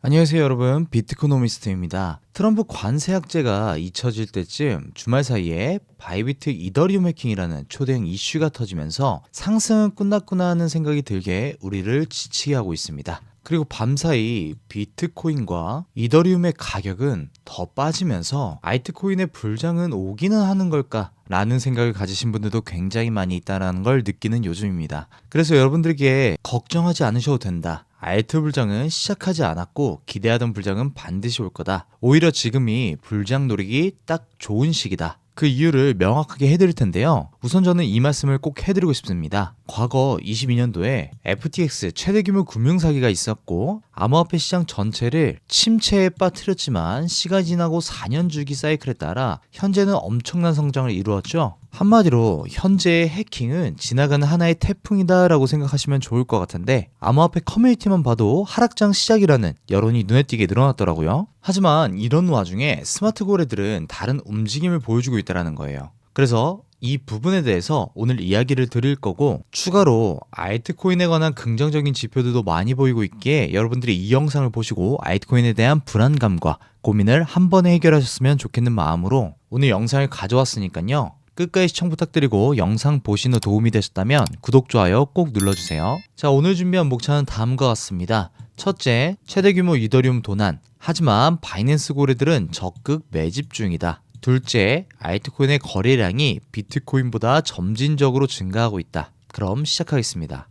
안녕하세요 여러분, 비트코노미스트입니다. 트럼프 관세 악재가 잊혀질 때쯤 주말 사이에 바이비트 이더리움 해킹이라는 초대형 이슈가 터지면서 상승은 끝났구나 하는 생각이 들게 우리를 지치게 하고 있습니다. 그리고 밤사이 비트코인과 이더리움의 가격은 더 빠지면서 알트코인의 불장은 오기는 하는 걸까? 라는 생각을 가지신 분들도 굉장히 많이 있다는 걸 느끼는 요즘입니다. 그래서 여러분들에게 걱정하지 않으셔도 된다. 알트 불장은 시작하지 않았고 기대하던 불장은 반드시 올 거다. 오히려 지금이 불장 노리기 딱 좋은 시기다. 그 이유를 명확하게 해드릴 텐데요. 우선 저는 이 말씀을 꼭 해드리고 싶습니다. 과거 22년도에 FTX 최대 규모 금융사기가 있었고 암호화폐 시장 전체를 침체에 빠뜨렸지만 시간이 지나고 4년 주기 사이클에 따라 현재는 엄청난 성장을 이루었죠. 한마디로 현재의 해킹은 지나가는 하나의 태풍이다 라고 생각하시면 좋을 것 같은데 암호화폐 커뮤니티만 봐도 하락장 시작이라는 여론이 눈에 띄게 늘어났더라고요. 하지만 이런 와중에 스마트 거래들은 다른 움직임을 보여주고 있다는 거예요. 그래서 이 부분에 대해서 오늘 이야기를 드릴 거고 추가로 알트코인에 관한 긍정적인 지표들도 많이 보이고 있기에 여러분들이 이 영상을 보시고 알트코인에 대한 불안감과 고민을 한 번에 해결하셨으면 좋겠는 마음으로 오늘 영상을 가져왔으니까요. 끝까지 시청 부탁드리고 영상 보신 후 도움이 되셨다면 구독, 좋아요 꼭 눌러주세요. 자, 오늘 준비한 목차는 다음과 같습니다. 첫째, 최대 규모 이더리움 도난. 하지만 바이낸스 거래들은 적극 매집 중이다. 둘째, 알트코인의 거래량이 비트코인보다 점진적으로 증가하고 있다. 그럼 시작하겠습니다.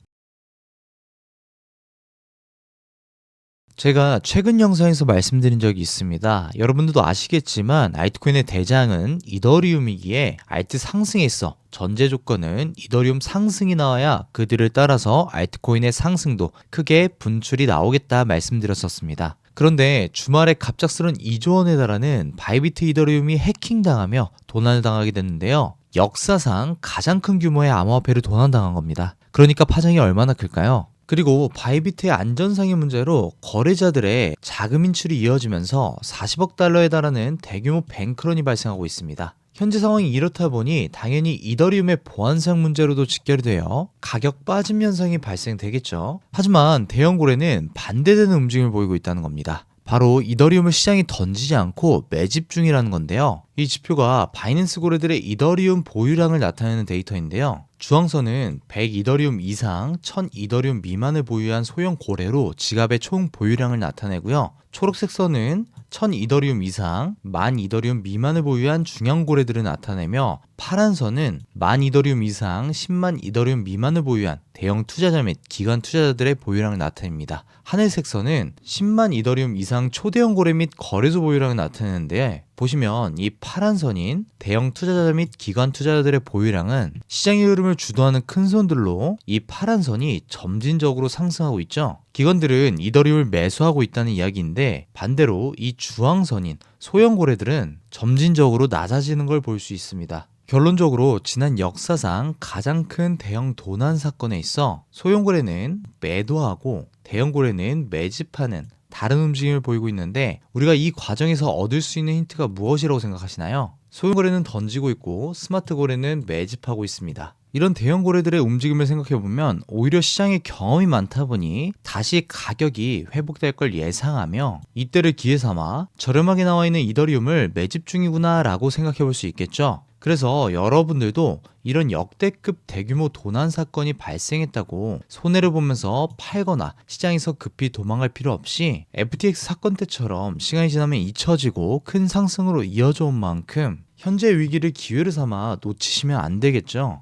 제가 최근 영상에서 말씀드린 적이 있습니다. 여러분들도 아시겠지만 알트코인의 대장은 이더리움이기에 알트 상승에 있어 전제 조건은 이더리움 상승이 나와야 그들을 따라서 알트코인의 상승도 크게 분출이 나오겠다 말씀드렸었습니다. 그런데 주말에 갑작스런 2조 원에 달하는 바이비트 이더리움이 해킹당하며 도난을 당하게 됐는데요. 역사상 가장 큰 규모의 암호화폐를 도난당한 겁니다. 그러니까 파장이 얼마나 클까요? 그리고 바이비트의 안전상의 문제로 거래자들의 자금 인출이 이어지면서 40억 달러에 달하는 대규모 뱅크런이 발생하고 있습니다. 현재 상황이 이렇다 보니 당연히 이더리움의 보안상 문제로도 직결되어 가격 빠짐 현상이 발생되겠죠. 하지만 대형 거래는 반대되는 움직임을 보이고 있다는 겁니다. 바로 이더리움을 시장에 던지지 않고 매집 중이라는 건데요. 이 지표가 바이낸스 거래들의 이더리움 보유량을 나타내는 데이터인데요. 주황선은 100 이더리움 이상, 1000 이더리움 미만을 보유한 소형 거래로 지갑의 총 보유량을 나타내고요. 초록색 선은 1000 이더리움 이상, 10,000 이더리움 미만을 보유한 중형 거래들을 나타내며 파란 선은 10,000 이더리움 이상, 100,000 이더리움 미만을 보유한 대형 투자자 및 기관 투자자들의 보유량을 나타냅니다. 하늘색 선은 100,000 이더리움 이상 초대형 거래 및 거래소 보유량을 나타내는데 보시면 이 파란 선인 대형 투자자 및 기관 투자자들의 보유량은 시장의 흐름을 주도하는 큰 손들로 이 파란 선이 점진적으로 상승하고 있죠. 기관들은 이더리움을 매수하고 있다는 이야기인데 반대로 이 주황선인 소형 거래들은 점진적으로 낮아지는 걸 볼 수 있습니다. 결론적으로 지난 역사상 가장 큰 대형 도난 사건에 있어 소형 거래는 매도하고 대형 거래는 매집하는 다른 움직임을 보이고 있는데 우리가 이 과정에서 얻을 수 있는 힌트가 무엇이라고 생각하시나요? 소형 거래는 던지고 있고 스마트 거래는 매집하고 있습니다. 이런 대형 거래들의 움직임을 생각해보면 오히려 시장에 경험이 많다 보니 다시 가격이 회복될 걸 예상하며 이때를 기회 삼아 저렴하게 나와 있는 이더리움을 매집 중이구나 라고 생각해볼 수 있겠죠. 그래서 여러분들도 이런 역대급 대규모 도난 사건이 발생했다고 손해를 보면서 팔거나 시장에서 급히 도망갈 필요 없이 FTX 사건 때처럼 시간이 지나면 잊혀지고 큰 상승으로 이어져 온 만큼 현재 위기를 기회로 삼아 놓치시면 안 되겠죠.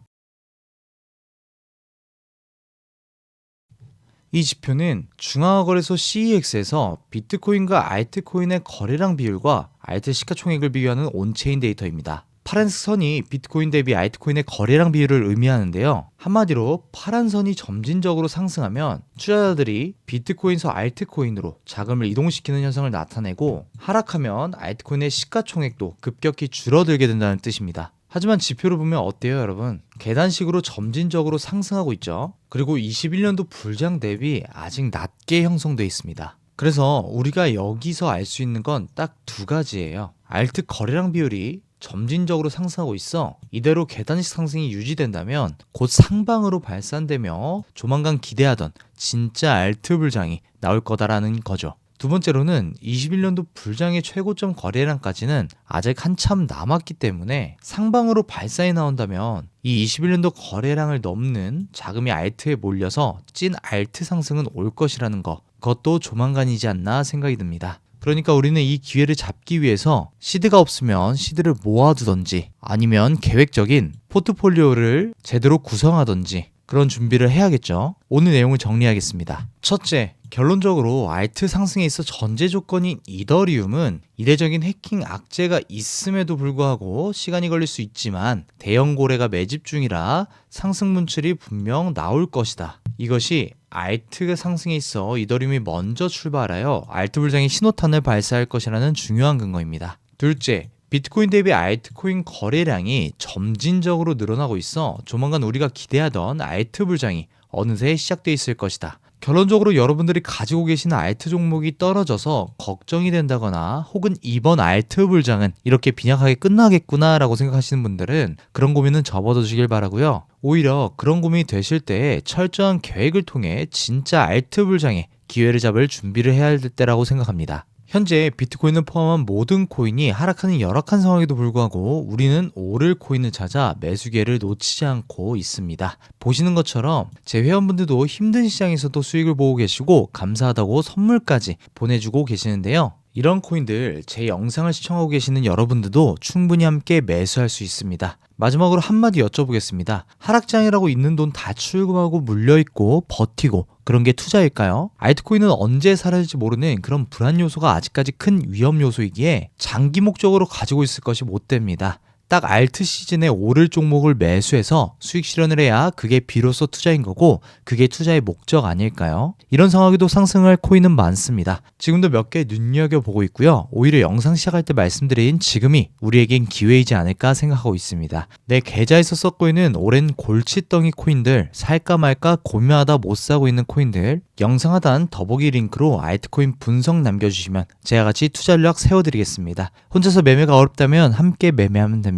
이 지표는 중앙거래소 CEX에서 비트코인과 알트코인의 거래량 비율과 알트 시가총액을 비교하는 온체인 데이터입니다. 파란색 선이 비트코인 대비 알트코인의 거래량 비율을 의미하는데요. 한마디로 파란 선이 점진적으로 상승하면 투자자들이 비트코인에서 알트코인으로 자금을 이동시키는 현상을 나타내고 하락하면 알트코인의 시가총액도 급격히 줄어들게 된다는 뜻입니다. 하지만 지표를 보면 어때요, 여러분? 계단식으로 점진적으로 상승하고 있죠. 그리고 21년도 불장 대비 아직 낮게 형성되어 있습니다. 그래서 우리가 여기서 알 수 있는 건 딱 두 가지예요. 알트 거래량 비율이 점진적으로 상승하고 있어 이대로 계단식 상승이 유지된다면 곧 상방으로 발산되며 조만간 기대하던 진짜 알트 불장이 나올 거다라는 거죠. 두 번째로는 21년도 불장의 최고점 거래량까지는 아직 한참 남았기 때문에 상방으로 발사해 나온다면 이 21년도 거래량을 넘는 자금이 알트에 몰려서 찐 알트 상승은 올 것이라는 것, 그것도 조만간이지 않나 생각이 듭니다. 그러니까 우리는 이 기회를 잡기 위해서 시드가 없으면 시드를 모아두던지 아니면 계획적인 포트폴리오를 제대로 구성하던지 그런 준비를 해야겠죠. 오늘 내용을 정리하겠습니다. 첫째, 결론적으로 알트 상승에 있어 전제 조건인 이더리움은 이례적인 해킹 악재가 있음에도 불구하고 시간이 걸릴 수 있지만 대형 고래가 매집 중이라 상승 문출이 분명 나올 것이다. 이것이 알트 상승에 있어 이더리움이 먼저 출발하여 알트 불장의 신호탄을 발사할 것이라는 중요한 근거입니다. 둘째, 비트코인 대비 알트코인 거래량이 점진적으로 늘어나고 있어 조만간 우리가 기대하던 알트 불장이 어느새 시작돼 있을 것이다. 결론적으로 여러분들이 가지고 계시는 알트 종목이 떨어져서 걱정이 된다거나 혹은 이번 알트 불장은 이렇게 빈약하게 끝나겠구나 라고 생각하시는 분들은 그런 고민은 접어두시길 바라고요. 오히려 그런 고민이 되실 때 철저한 계획을 통해 진짜 알트 불장의 기회를 잡을 준비를 해야 할 때라고 생각합니다. 현재 비트코인을 포함한 모든 코인이 하락하는 열악한 상황에도 불구하고 우리는 오를 코인을 찾아 매수 기회를 놓치지 않고 있습니다. 보시는 것처럼 제 회원분들도 힘든 시장에서도 수익을 보고 계시고 감사하다고 선물까지 보내주고 계시는데요. 이런 코인들 제 영상을 시청하고 계시는 여러분들도 충분히 함께 매수할 수 있습니다. 마지막으로 한마디 여쭤보겠습니다. 하락장이라고 있는 돈 다 출금하고 물려있고 버티고 그런 게 투자일까요? 알트코인은 언제 사라질지 모르는 그런 불안 요소가 아직까지 큰 위험 요소이기에 장기 목적으로 가지고 있을 것이 못 됩니다. 딱 알트 시즌에 오를 종목을 매수해서 수익 실현을 해야 그게 비로소 투자인 거고 그게 투자의 목적 아닐까요? 이런 상황에도 상승할 코인은 많습니다. 지금도 몇 개 눈여겨보고 있고요. 오히려 영상 시작할 때 말씀드린 지금이 우리에겐 기회이지 않을까 생각하고 있습니다. 내 계좌에서 썼고 있는 오랜 골칫덩이 코인들 살까 말까 고민하다 못 사고 있는 코인들 영상 하단 더보기 링크로 알트코인 분석 남겨주시면 제가 같이 투자 전략 세워드리겠습니다. 혼자서 매매가 어렵다면 함께 매매하면 됩니다.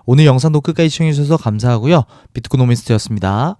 오늘 영상도 끝까지 시청해주셔서 감사하고요. 비트코노미스트였습니다.